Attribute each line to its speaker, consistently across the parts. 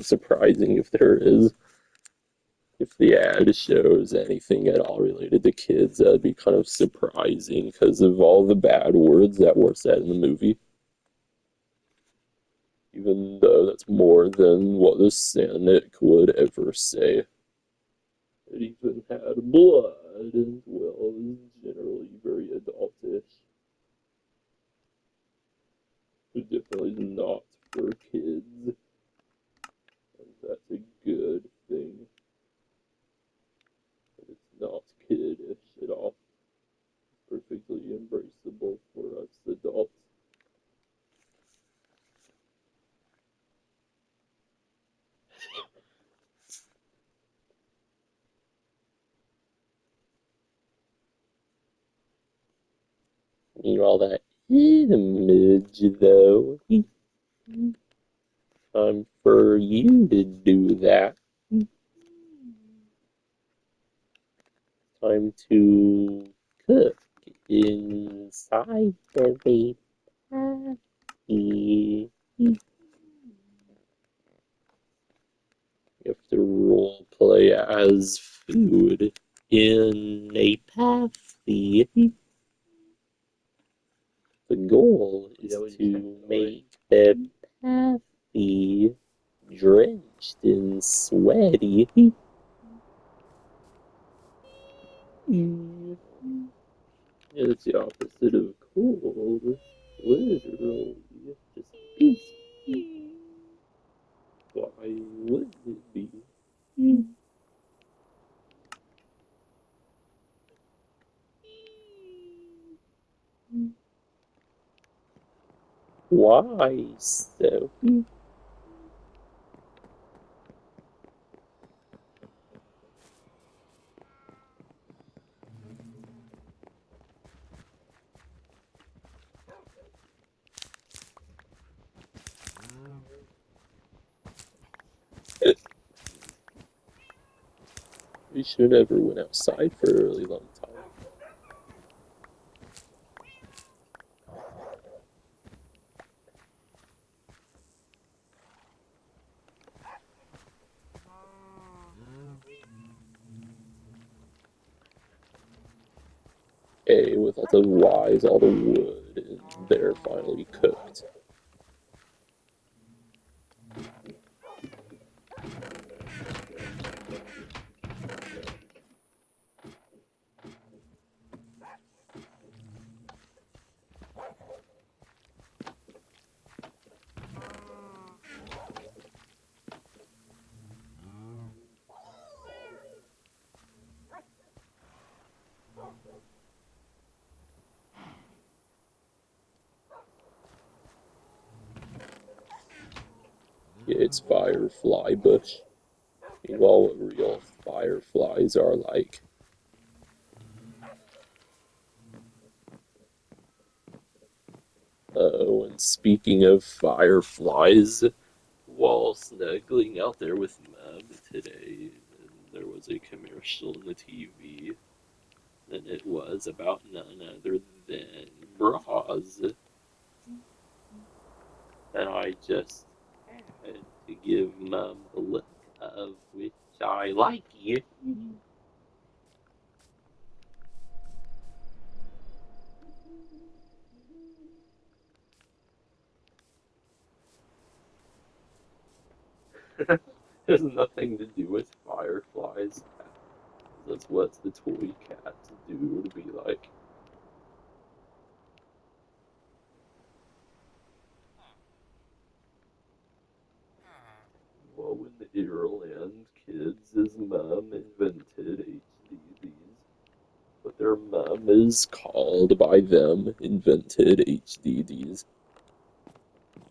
Speaker 1: surprising if there is. If the ad shows anything at all related to kids, that'd be kind of surprising because of all the bad words that were said in the movie. Even though that's more than what the Senate would ever say. It even had blood as well as generally very adultish. It definitely is not for kids, and that's a good thing. But it's not kiddish at all. It's perfectly embraceable for us adults. Meanwhile, that image, though, time for you to do that. Time to cook inside of a patty. You have to role play as food in a patty. The goal is to make the patty drenched in sweaty. It's the opposite of cold. Literally, just peace. Why would it be? Why so? We should never went outside for a really long time. A with all the whys, all the wood, and they're finally cooked. It's firefly bush. Meanwhile, what real fireflies are like. Oh, and speaking of fireflies, while snuggling out there with Mom today, there was a commercial on the TV, and it was about none other than bras. And I just had to give Mom the look of which I like you. Has nothing to do with fireflies. That's what the toy cats do to be like. Well, when the Ireland kids, his mom invented HDDs, but their mom is called by them invented HDDs.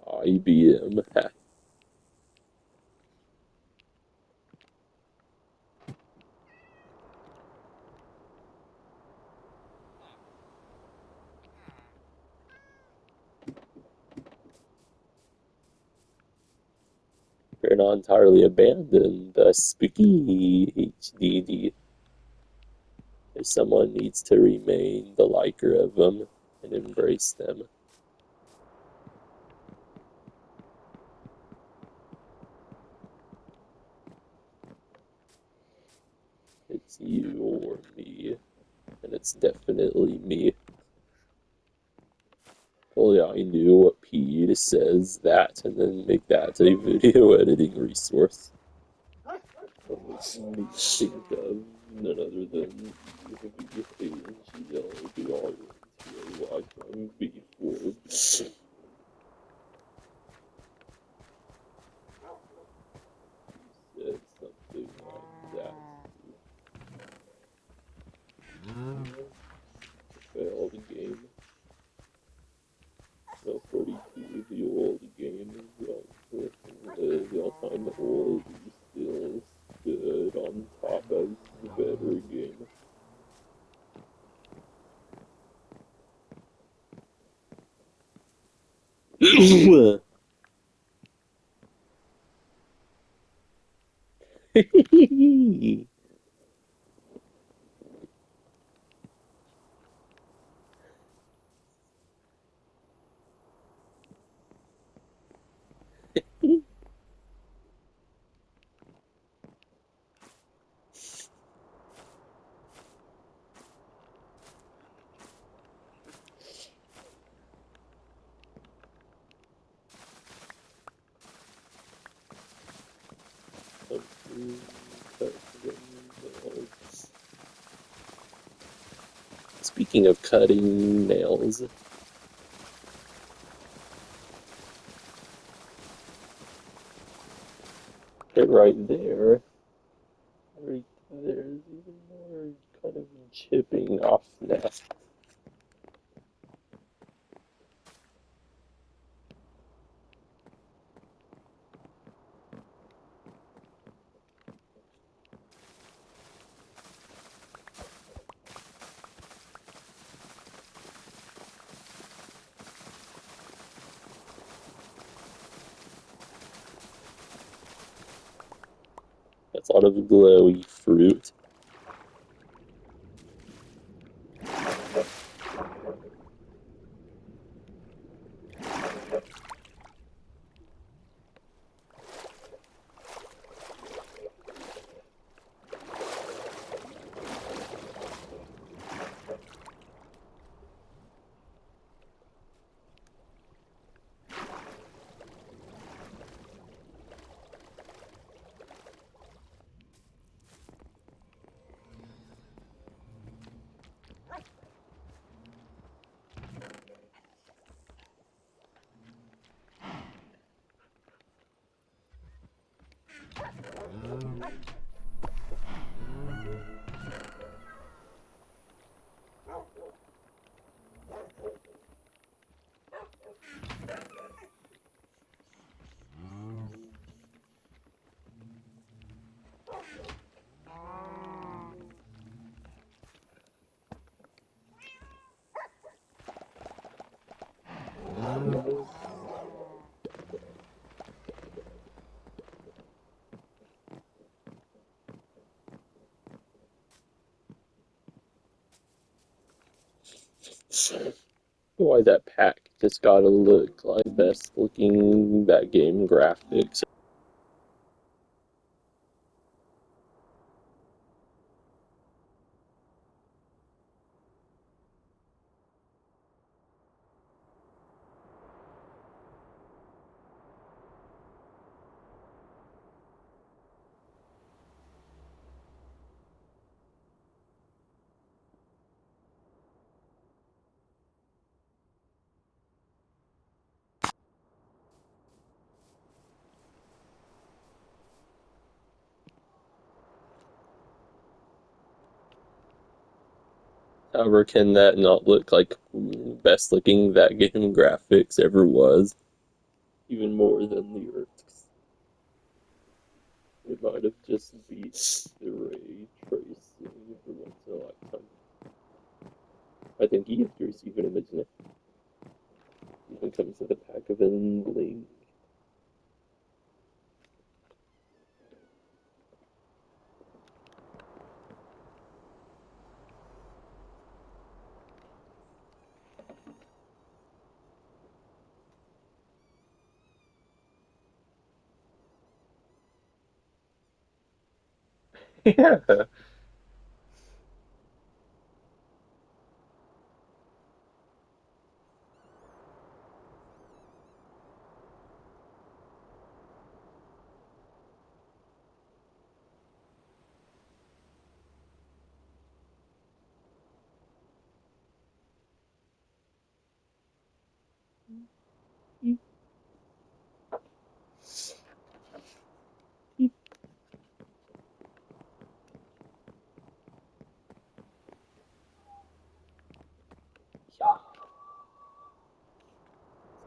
Speaker 1: IBM. They're not entirely abandoned the spooky HDD. If someone needs to remain the liker of them and embrace them. It's you or me, and it's definitely me. Only I knew what Pete says that, and then make that a video editing resource. What makes me think of none other than ANGLBR from before. Said something like that. Failed game. No 42, the old game. The all-time old still stood on top as the better game. Speaking of cutting nails, and right there, right there's even more kind of chipping off now. That's a lot of glowy fruit. Why that pack just gotta look like best looking that game graphics. However, can that not look like best looking that game graphics ever was? Even more than the Earth's. It might have just beat the ray tracing for once in a lifetime. I think E3's even imagine it. Even comes with a pack of bling. Yeah.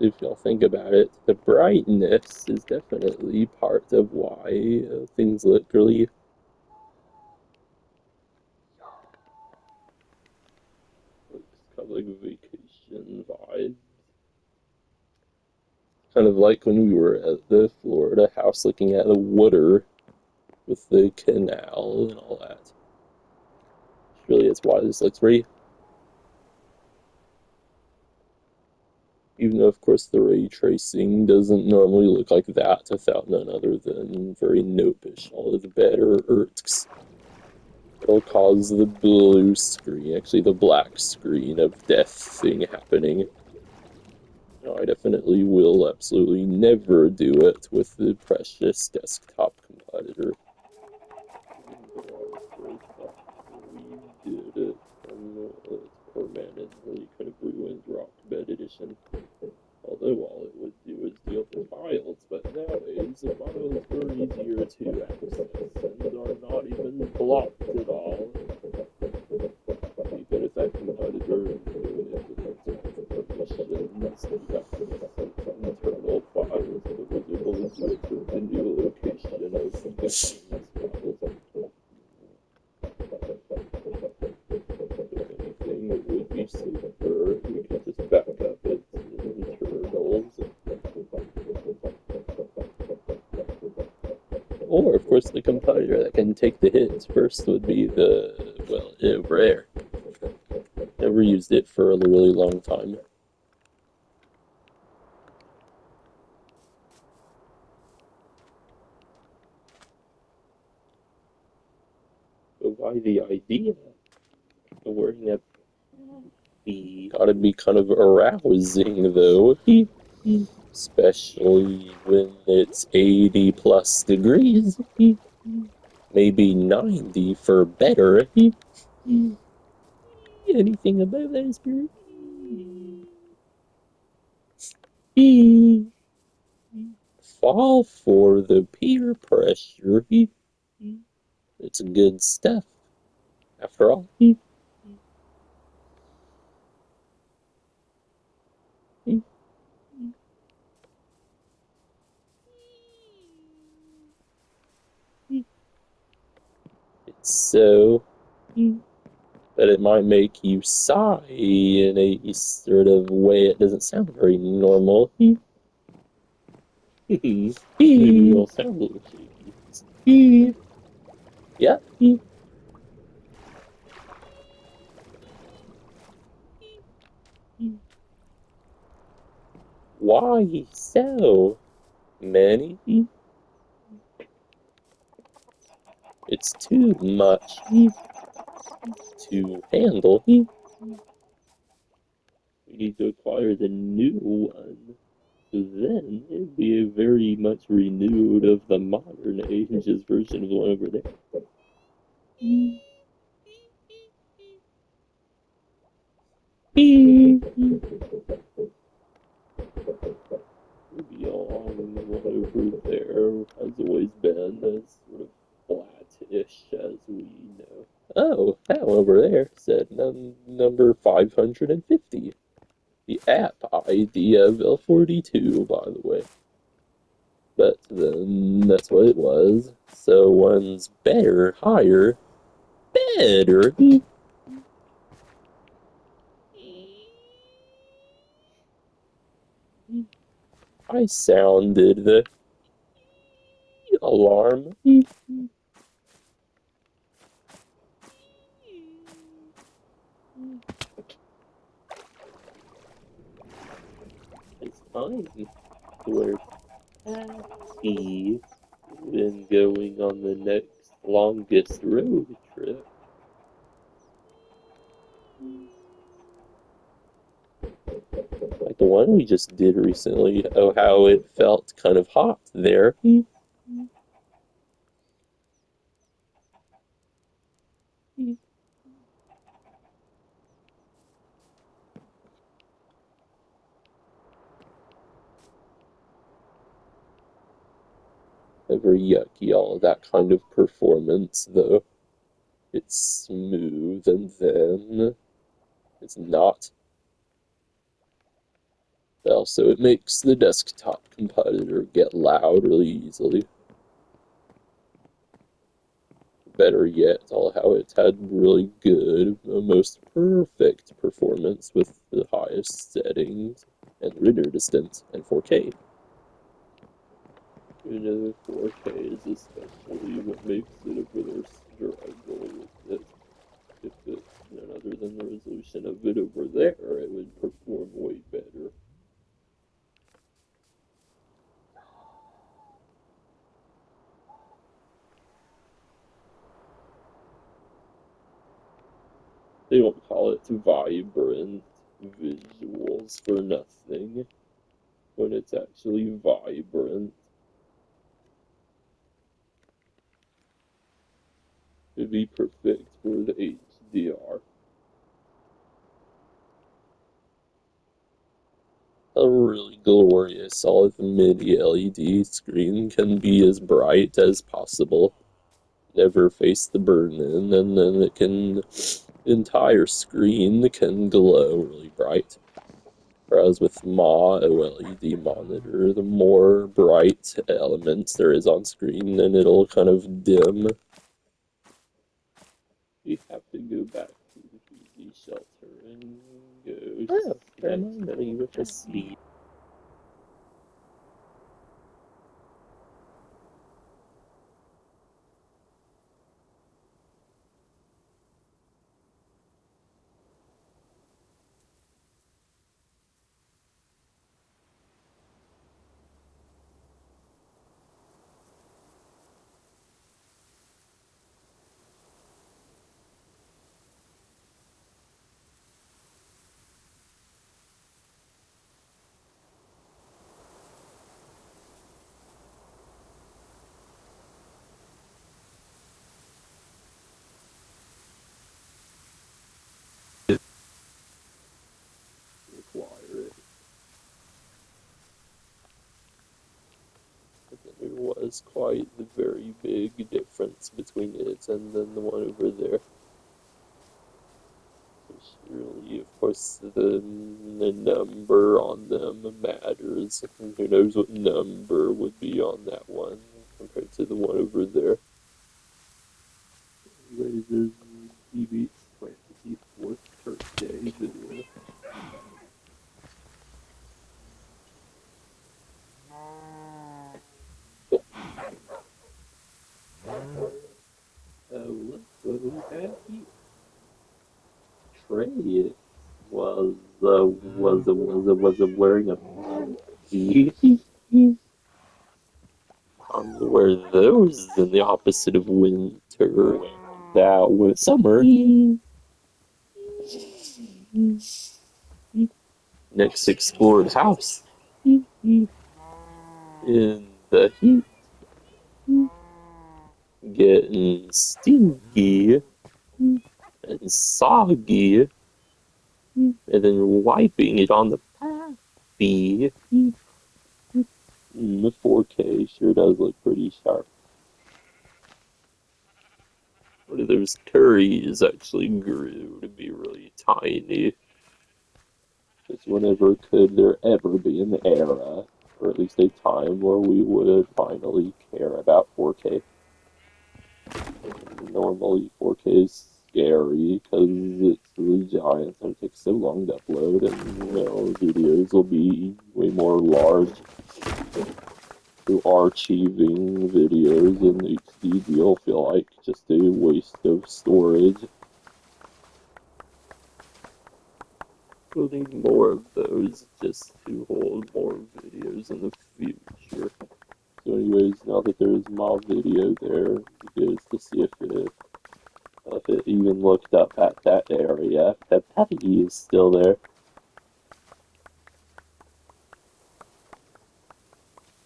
Speaker 1: if y'all think about it, the brightness is definitely part of why things look really kind of like vacation vibes. Kind of like when we were at the Florida house looking at the water with the canal and all that. Really, it's why this looks pretty. Even though, of course, the ray tracing doesn't normally look like that without none other than very nopish all of the better irks. It'll cause the blue screen, actually the black screen of death thing happening. No, I definitely will absolutely never do it with the precious desktop competitor. We did it from permanently kind of ruined Rock Bed Edition. Although all it would do is deal with files, but nowadays the files are easier to access and are not even blocked at all. Even if that competitor is doing it with permissions, you got some internal files that was able to encrypt the new location of the game's files. If anything, it would be safer if we could just back up its internals. Or, of course, the compiler that can take the hits first would be the, well, rare. Never used it for a really long time. But why the idea of wearing a gotta be kind of arousing, though. Especially when it's 80 plus degrees. Maybe 90 for better. Anything above that is spirit. Fall for the peer pressure. It's good stuff, after all. It's so that it might make you sigh in a sort of way it doesn't sound very normal. Maybe you'll sound a little shaky. Yeah. Why so many? It's too much to handle. We need to acquire the new one. Then it'd be a very much renewed of the modern ages version of the one over there. Maybe on the one over there has always been as sort of flat-ish as we know. Oh, that one over there said number 550. The app ID of L42, by the way. But then that's what it was. So one's better, higher, better. I sounded the alarm. It's fine. We're happy. Then going on the next longest road trip. Like the one we just did recently. Oh, how it felt kind of hot there. Very yucky, all of that kind of performance, though. It's smooth and then it's not. Also, it makes the desktop competitor get loud really easily. Better yet, all how it had really good, almost perfect performance with the highest settings and render distance and 4K. You know, 4K is especially what makes it a really struggle with it. If it's none other than the resolution of it over there, it would perform way better. They don't call it vibrant visuals for nothing when it's actually vibrant. It'd be perfect for the HDR. A really glorious solid midi LED screen can be as bright as possible. Never face the burn in, and then the entire screen can glow really bright. Whereas with Ma OLED monitor, the more bright elements there is on screen, then it'll kind of dim. We have to go back to the PZ shelter and go study with a C. Require it. But then there was quite the very big difference between it and then the one over there. Really, of course, the number on them matters. Who knows what number would be on that one compared to the one over there. Anyways, there's DB's 24th birthday video. Look what we have here. Trey was wearing a wear those in the opposite of winter. That was summer. Next explored house in the heat, getting stinky and soggy, and then wiping it on the pappy. The 4K sure does look pretty sharp. One of those curries actually grew to be really tiny. Because whenever could there ever be an era, or at least a time, where we would finally care about 4K? Normally 4K is scary because it's really giant and it takes so long to upload, and videos will be way more large. So archiving videos in HD will feel like just a waste of storage. We'll need more of those just to hold more videos in the future. So anyways, now that there's my video there, it goes to see if it even looked up at that area. That Patty is still there.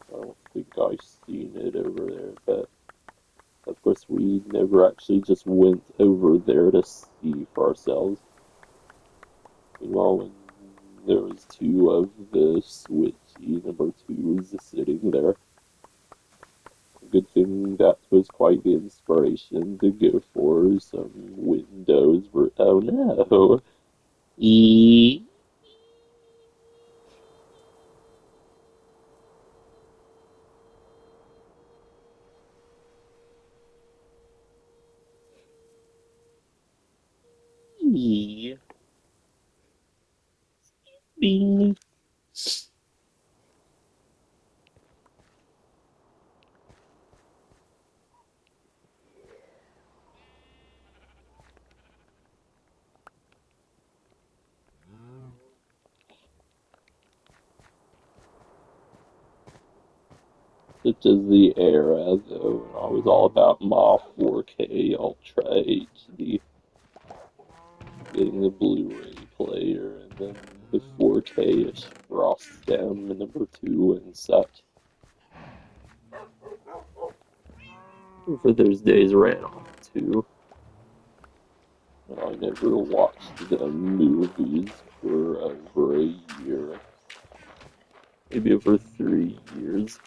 Speaker 1: I don't think I've seen it over there, but of course we never actually just went over there to see for ourselves. Meanwhile, when there was two of the Switchy number twos sitting there. Good thing that was quite the inspiration to go for some Windows. Oh no! me. Bing. Such as the era, though, when I was all about my 4K Ultra HD, getting the Blu-ray player, and then the 4K-ish Frost down to number 2 and such. For those days ran off too. I never watched the movies for over a year, maybe over 3 years.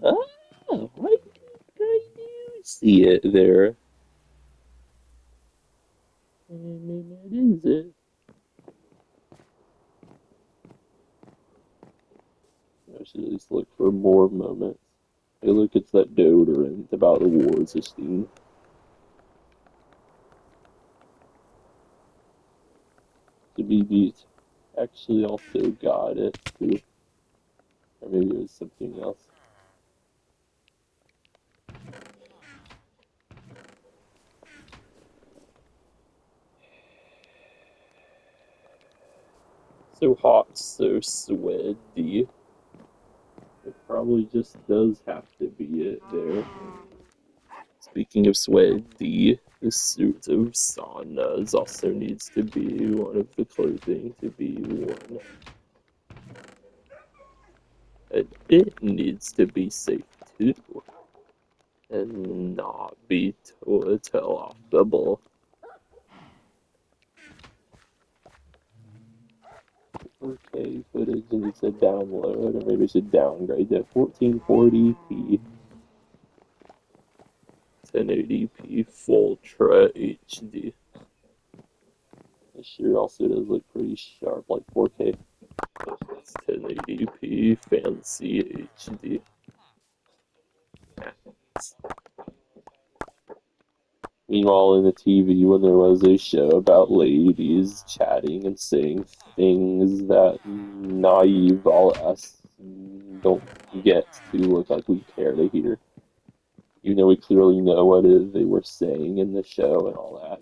Speaker 1: Oh, I think I do see it there. And that is it. I should at least look for more moments. Hey, look, it's that deodorant about the war system. To be beat. Actually, also got it too. Or maybe it was something else. So hot, so sweaty. It probably just does have to be it there. Speaking of sweaty, the suit of saunas also needs to be one of the clothing to be worn. And it needs to be safe too, and not be teleoffable. 4K footage needs to download, or maybe I should downgrade to 1440p, 1080p, full Ultra HD. This sure also does look pretty sharp, like 4K. It's 1080p, fancy HD. Meanwhile, in the TV, when there was a show about ladies chatting and saying things that naive all us don't get to look like we care to hear. Even though we clearly know what it is they were saying in the show and all that.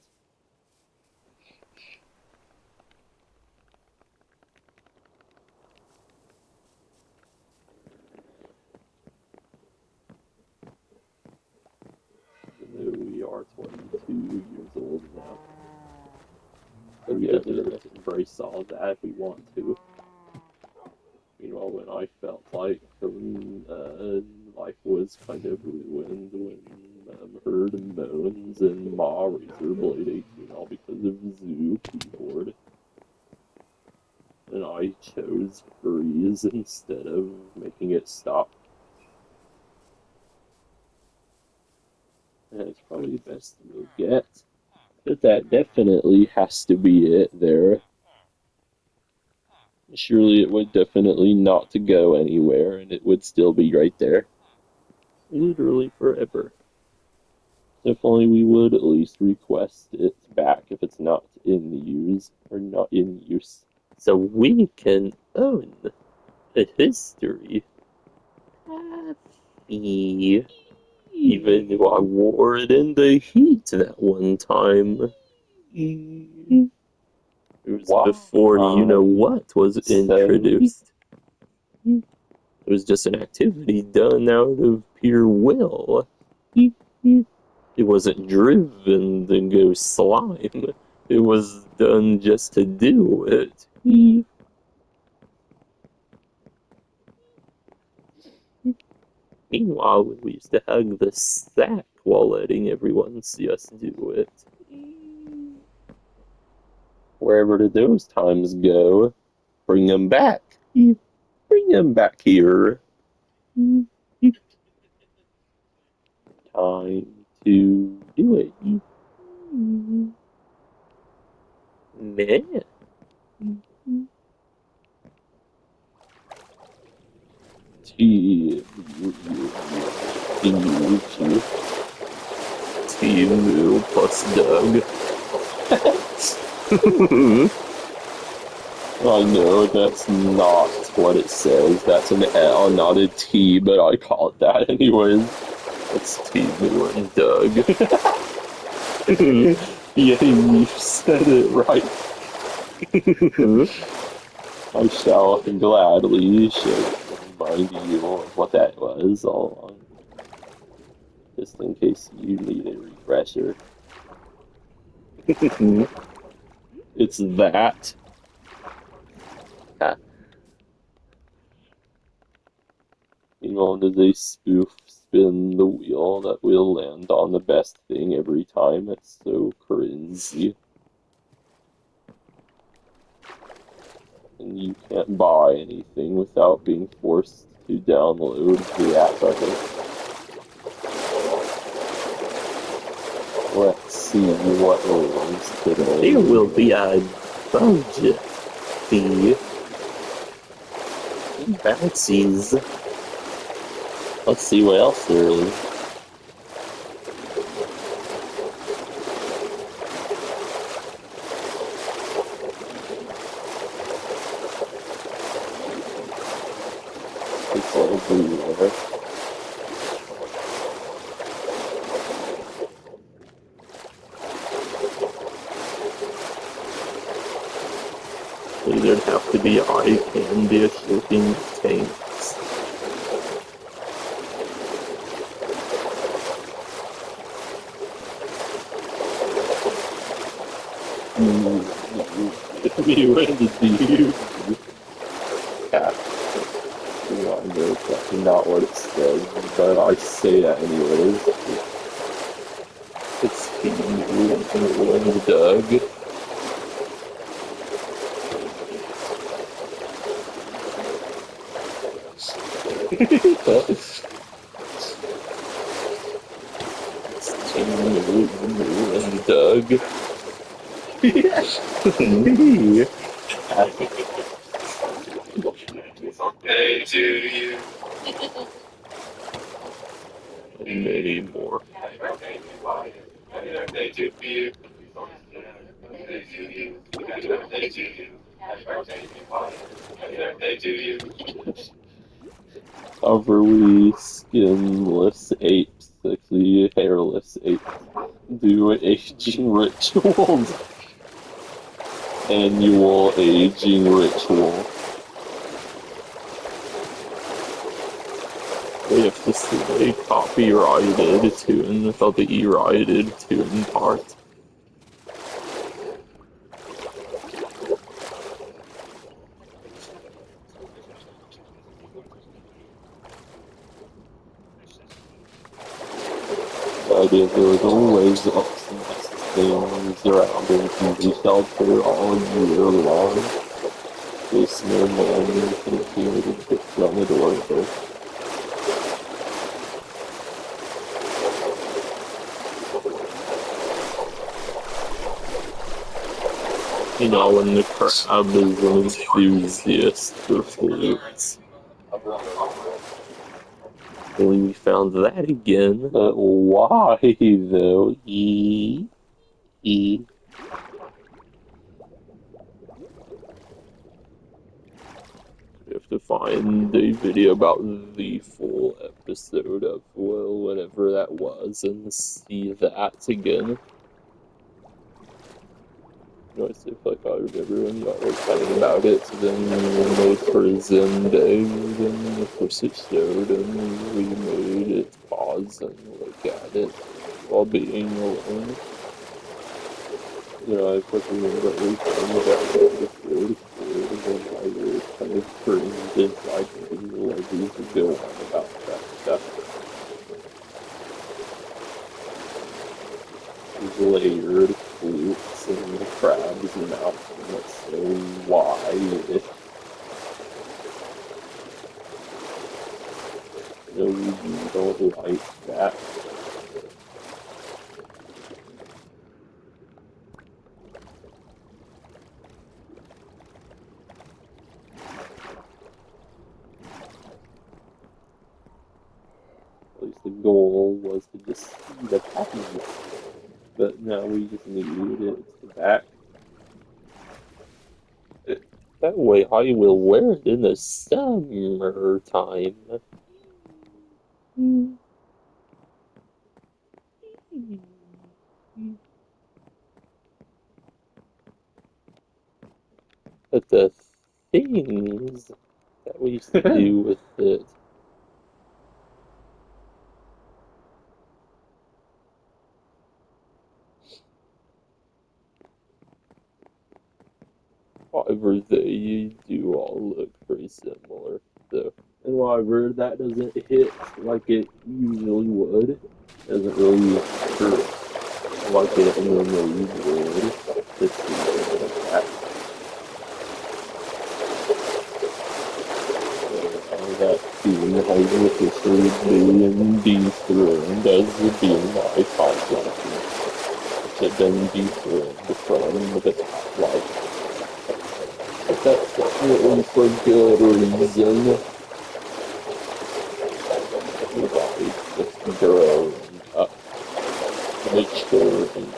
Speaker 1: Even though we are 22 years old now. But we have to embrace all that if we want to. Meanwhile, when I felt like life was kind of ruined when heard moans and Ma Razorblade 18 all because of Zoo keyboard. And I chose freeze instead of making it stop. And it's probably the best we'll get. But that definitely has to be it there. Surely it would definitely not to go anywhere, and it would still be right there. Literally forever. If only we would at least request it back if it's not in use, or not in use. So we can own the history. Happy. Even though I wore it in the heat that one time. It was before you know what was introduced. It was just an activity done out of pure will. It wasn't driven to go slime. It was done just to do it. Meanwhile, we used to hug the sack while letting everyone see us do it. Wherever did those times go? Bring them back. Bring them back here. Time to do it. Man. Emu plus Doug. I know that's not what it says. That's an L, not a T, but I call it that anyways. It's Timu and Doug. Yeah, you said it right. I shall gladly remind you of what that was all along, just in case you need a refresher. It's that. Meanwhile, does a spoof spin the wheel that will land on the best thing every time? It's so cringy. And you can't buy anything without being forced to download the app, I think. Let's see what lands today. There will be a budget fee. Bouncies. Let's see what else there is. It's everywhere. There'd have to be eye candy looking tanks. You went to you. Yeah. You know, I know that's not what it says, but I say that anyways. It's Timu and Doug. It's Timu and Doug. Me. Hey to you. And many more. Happy birthday to you. Happy birthday to you. Happy birthday to you. Happy birthday to you. Overly skinless apes, sexy hairless apes, do aging rituals. Annual aging ritual. We have to see a copyrighted tune without the E-righted tune part. But there's always ups and things around in the shelter all year long. This no man can hear the kick on the door first. You know, when the crab is an enthusiast for flutes. We found that again. Why though? E. We have to find a video about the full episode of, well, whatever that was, and see that again. You know, I feel like I remember when y'all were talking about it, then the prison day, then of course it showed, and we made it pause and look at it while being alone. You know, I just remember everything about the episode, and then I was kind of cringed inside thinking, like, we should go on about that stuff. These layered flutes and the crab's mouth, and it's so wide. No, you don't like that. At least the goal was to just see the package. But now we just need it back. That way I will wear it in the summertime. But the things that we used to do with it. However, they do all look pretty similar, though. And however, that doesn't hit like it usually would. It doesn't really hurt like it normally would to see that. That being has officially been dethroned as being my top ranking. It had been dethroned from the top life. But that's definitely for good reason. Everybody's just growing up, maturing.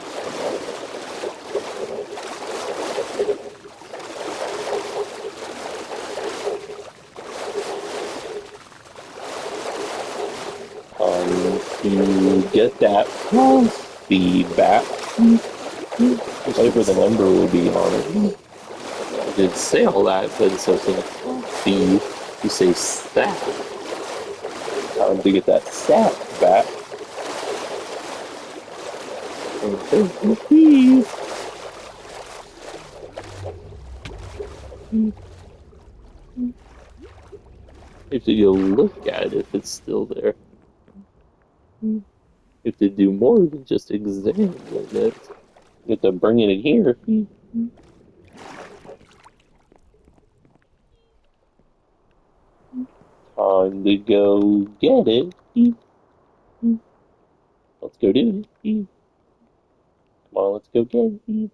Speaker 1: To get that feedback, whatever the number will be on it. I did say all that, but instead of saying fee, you say stat. Time to get that stat back. If you look at it, if it's still there. If to do more than just examine it. You have to bring it in here. Time to go get it. Let's go do it. Come on, let's go get it.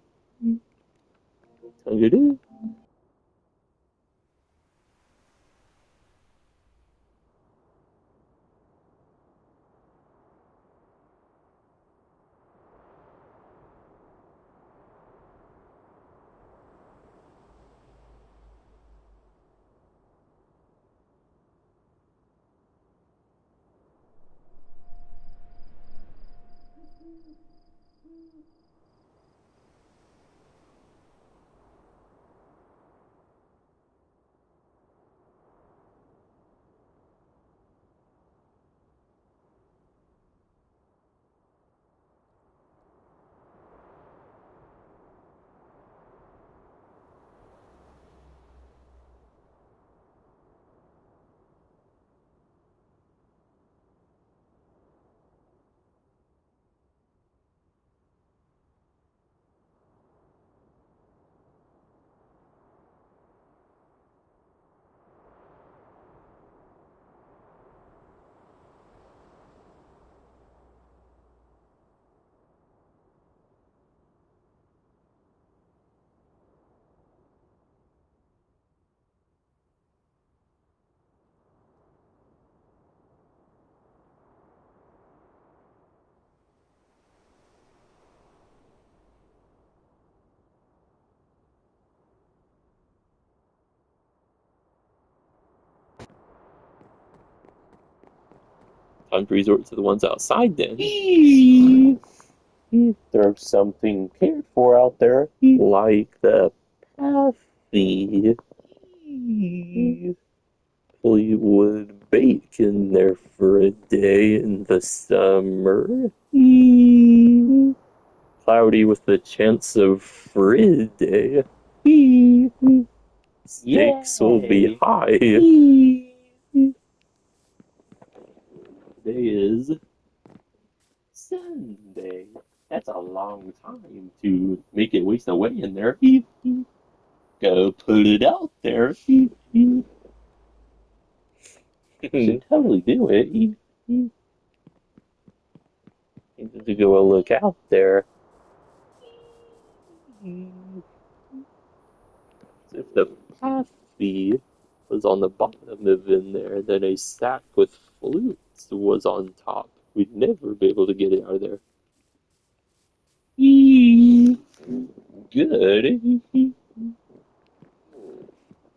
Speaker 1: Time to do it. Time to resort to the ones outside then. There's something cared for out there, like the Pathy Fleetwood Bacon there for a day in the summer. Cloudy with the chance of Friday. Stakes will be high. Today is Sunday. That's a long time to make it waste away in there. Go put it out there. Should totally do it. Need to go look out there. If the coffee was on the bottom of in there, then a sack with flutes was on top. We'd never be able to get it out of there. Good.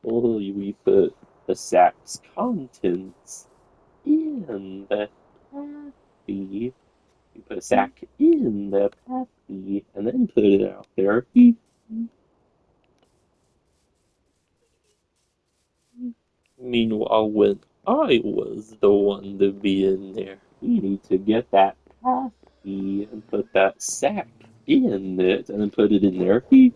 Speaker 1: Well, we put the sack's contents in the pathy. We put a sack in the pathy and then put it out there. Meanwhile, when I was the one to be in there, we need to get that pathy and put that sack in it and then put it in there. It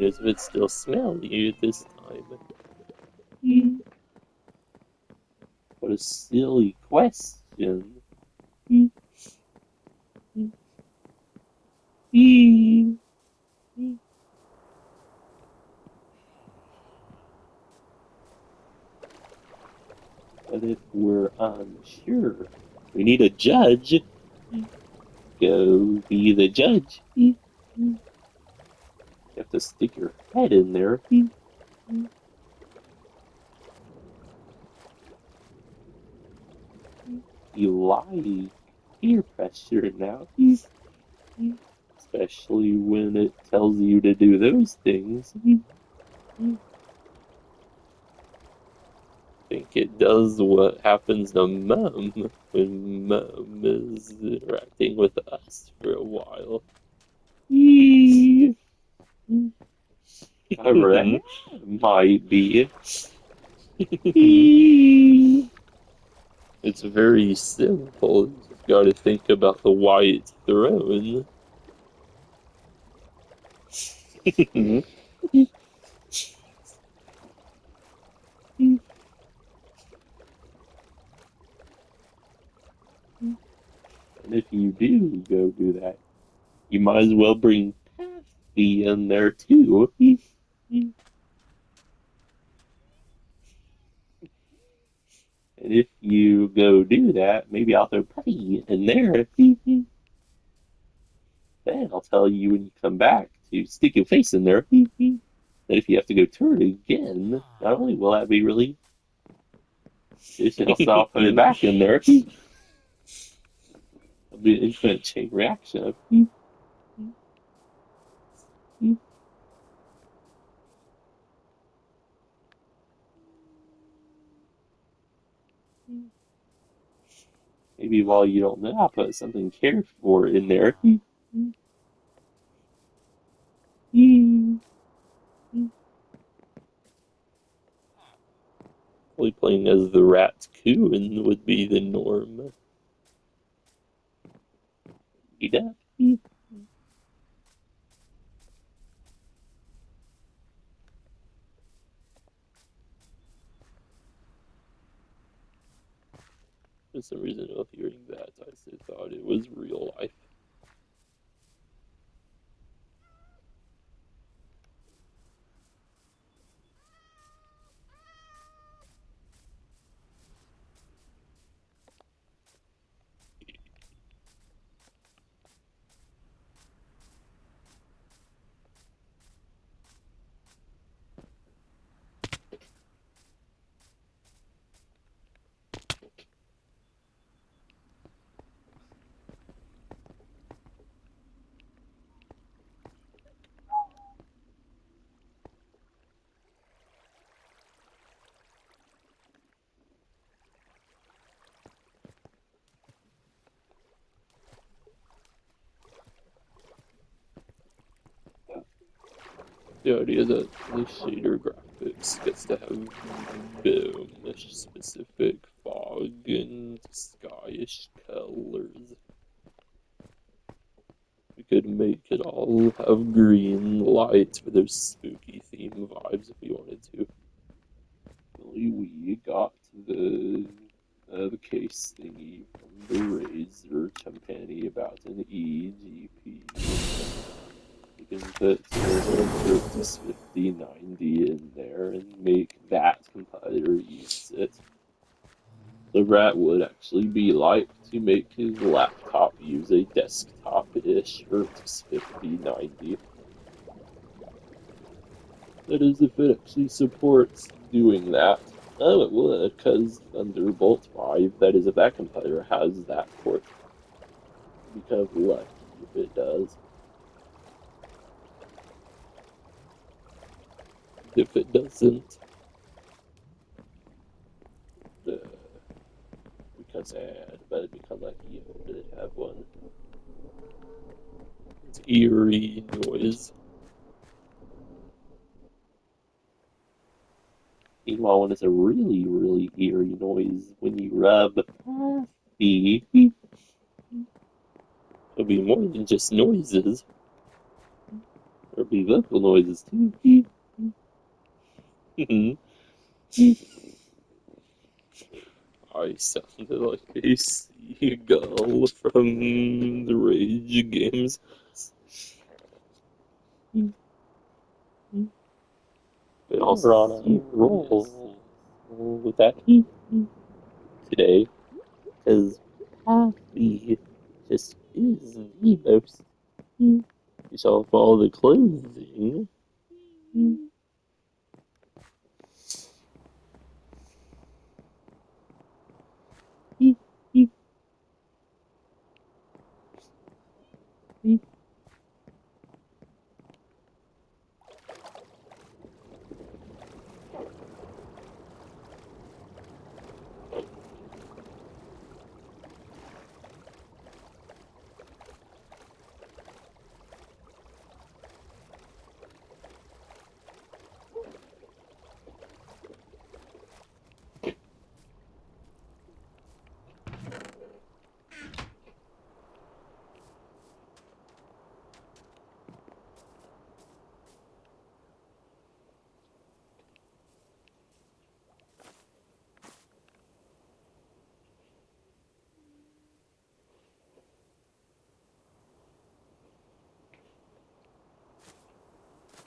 Speaker 1: is, but still smelly this time. What a silly question. But if we're unsure, we need a judge. Go be the judge. You have to stick your head in there. You like peer pressure now, especially when it tells you to do those things. I think it does what happens to Mum when Mum is interacting with us for a while. However, that might be. It's very simple. You just gotta think about the white throne. And if you do go do that, you might as well bring Pathy in there too. And if you go do that, maybe I'll throw Patty in there. Then I'll tell you when you come back to stick your face in there. And if you have to go turn again, not only will that be really, I'll put it back in there. It'll be an infinite chain reaction. Maybe while you don't know, I'll put something cared for in there. Probably playing as the Raccoon would be the norm. Yeah. For some reason, while hearing that, I thought it was real life. The idea that the shader graphics gets to have boomish specific fog and skyish colors. We could make it all have green lights for those spooky theme vibes if we wanted to. We got the case thingy from the Razer Champagny about an EGP. You can put Certus 5090 in there and make that compiler use it. The rat would actually be like to make his laptop use a desktop-ish Certus 5090. That is, if it actually supports doing that. Oh, it would, because Thunderbolt 5, that is, if that compiler has that port. Be kind of lucky if it does. If it doesn't, be sad, but it'd be kind of lucky if it did have one. It's eerie noise. Meanwhile, when it's a really, really eerie noise when you rub the, it'll be more than just noises. There'll be vocal noises too. I sounded like a seagull from the Rage games. But also on a roll with that today, because Happy just is the most. You saw all the clothing.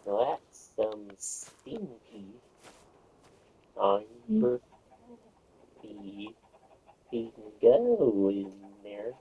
Speaker 1: Now that's some stinky. I'm happy he can go in there.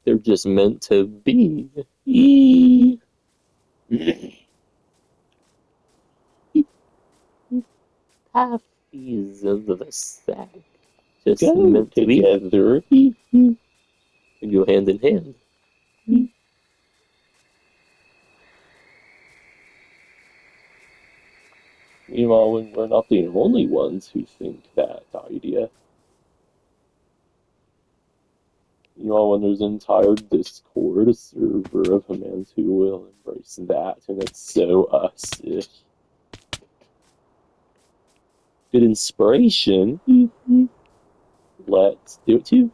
Speaker 1: They're just meant to be. Halfies of the sack. Just go meant to be. Together. They go hand in hand. Meanwhile, when we're not the only ones who think that idea. Meanwhile, when there's an entire Discord server of humans who will embrace that, and it's so us-ish. Good inspiration. Let's do it too.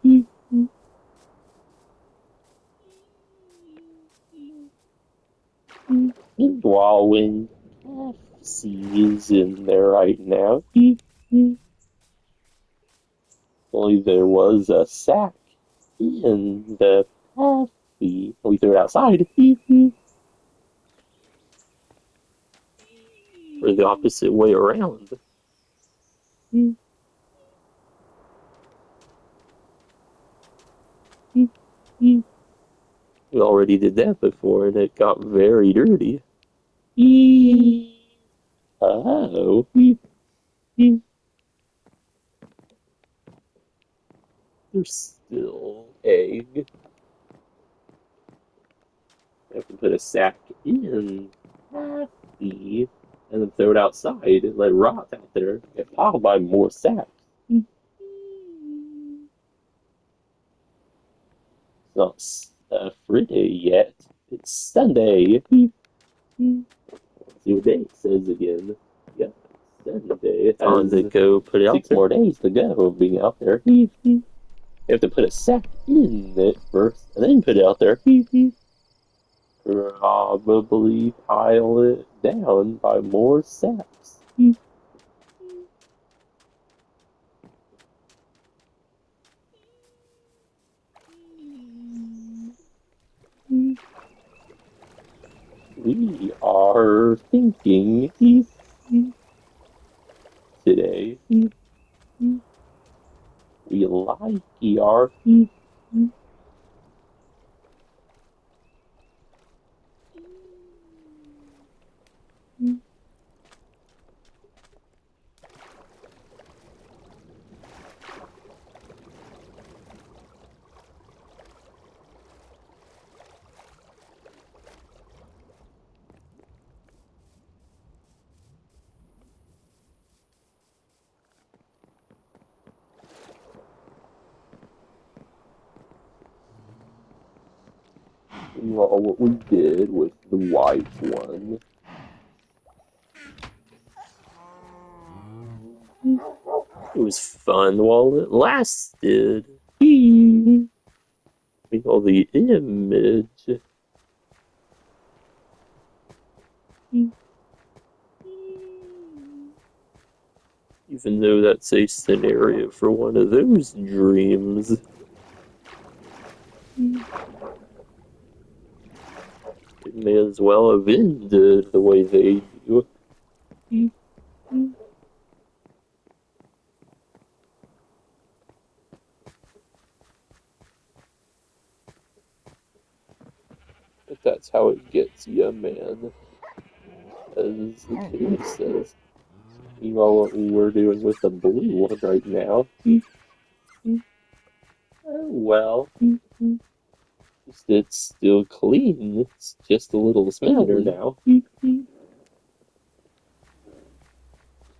Speaker 1: Meanwhile, when FC is in there right now, only there was a sack in the Paffy. We threw it outside. Or the opposite way around. We already did that before, and it got very dirty. Oh. There's still egg. I have to put a sack in Happy and then throw it outside and let it rot out there. Get piled by more sacks. It's not Friday yet. It's Sunday. See what day it says again. Yeah, Sunday. Time to go put it out 6 more days to go of being out there. You have to put a sack in it first and then put it out there. Probably pile it down by more sacks. We are thinking today. We like ER. Well, what we did with the white one. It was fun while it lasted. All the image. Even though that's a scenario for one of those dreams. It may as well have ended the way they do. But that's how it gets ya, man. As the kid says. Meanwhile, what we're doing with the blue one right now. Oh, well. It's still clean. It's just a little smelly now.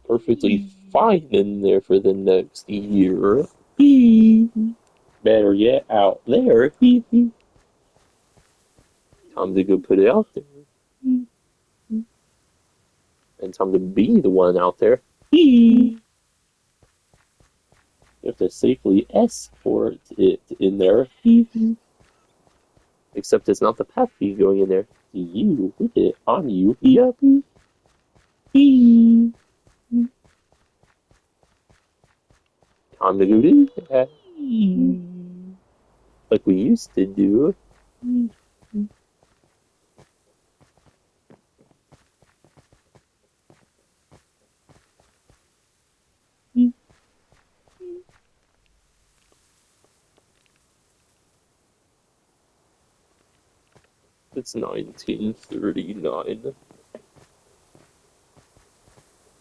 Speaker 1: Perfectly fine in there for the next year. Better yet, out there. Time to go put it out there. And time to be the one out there. You have to safely escort it in there. Except it's not the Pappy going in there. You with it on you. Yup. Time to go do that. Like we used to do. It's 1939.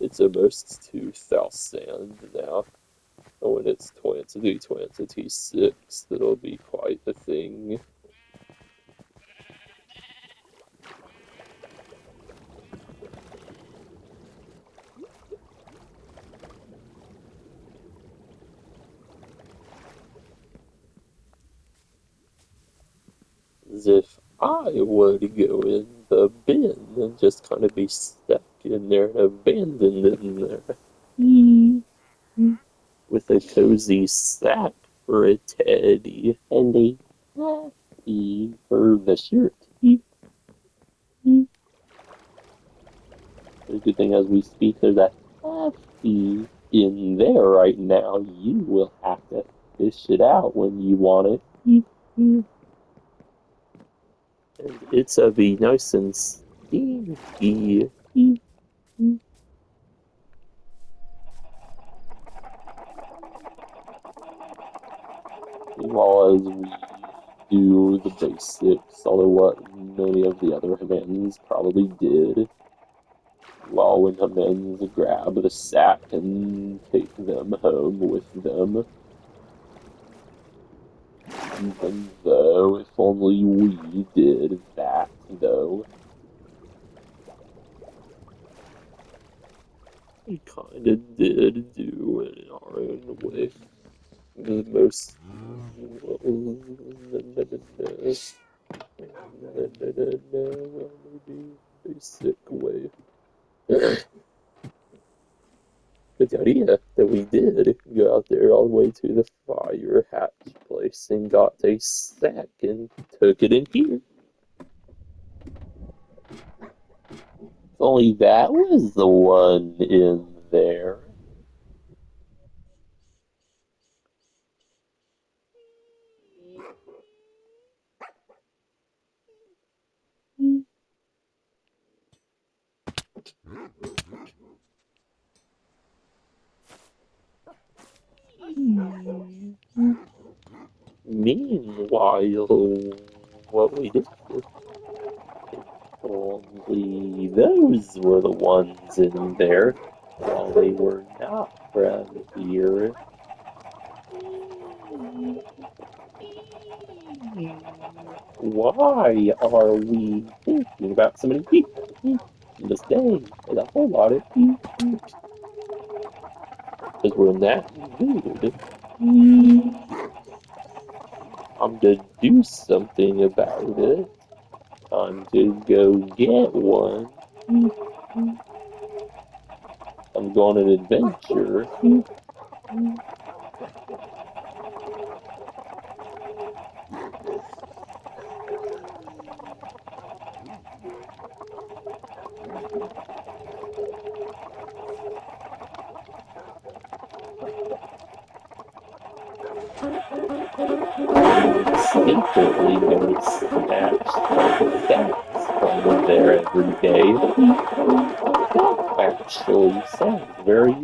Speaker 1: It's almost 2000 now. And when it's 2026, it'll be quite a thing. happens if I were to go in the bin and just kind of be stuck in there and abandoned in there with a cozy sack for a teddy and a happy for the shirt. The good thing as we speak, there's a happy in there right now. You will have to fish it out when you want it. And it's a be nice and stinky. Meanwhile, as we do the basics, although what many of the other Himans probably did, while when Himans grab the sack and take them home with them. Even though, if only we did that, though. We kinda did do it in our own way. The most maybe basic way. But the idea that we did go out there all the way to the fire hatch place and got a sack and took it in here. If only that was the one in there. Meanwhile, what we did, if only those were the ones in there, while they were not from here. Why are we thinking about so many people this day? There's a whole lot of people. Because we're in that mood. I'm to do something about it. Time to go get one. I'm going on an adventure. Mistakenly gonna snatch some sacks from there every day. That actually sounds very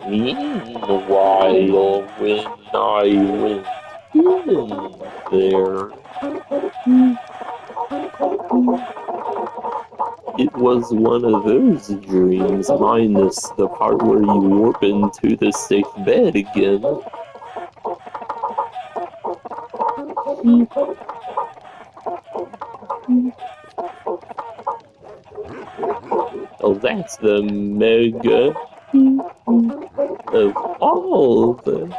Speaker 1: meanwhile, when I went in there, it was one of those dreams, minus the part where you warp into the safe bed again. Oh, that's the mega of all the.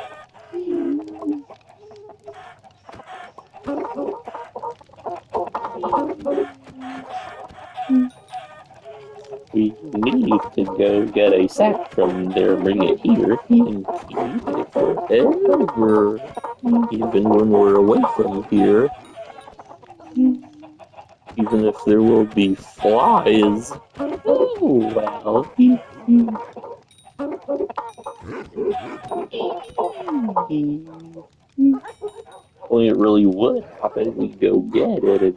Speaker 1: We need to go get a sack from there, bring it here, and keep it forever. Even when we're away from here. Even if there will be flies. Oh, well. Only it really would happen, we go get it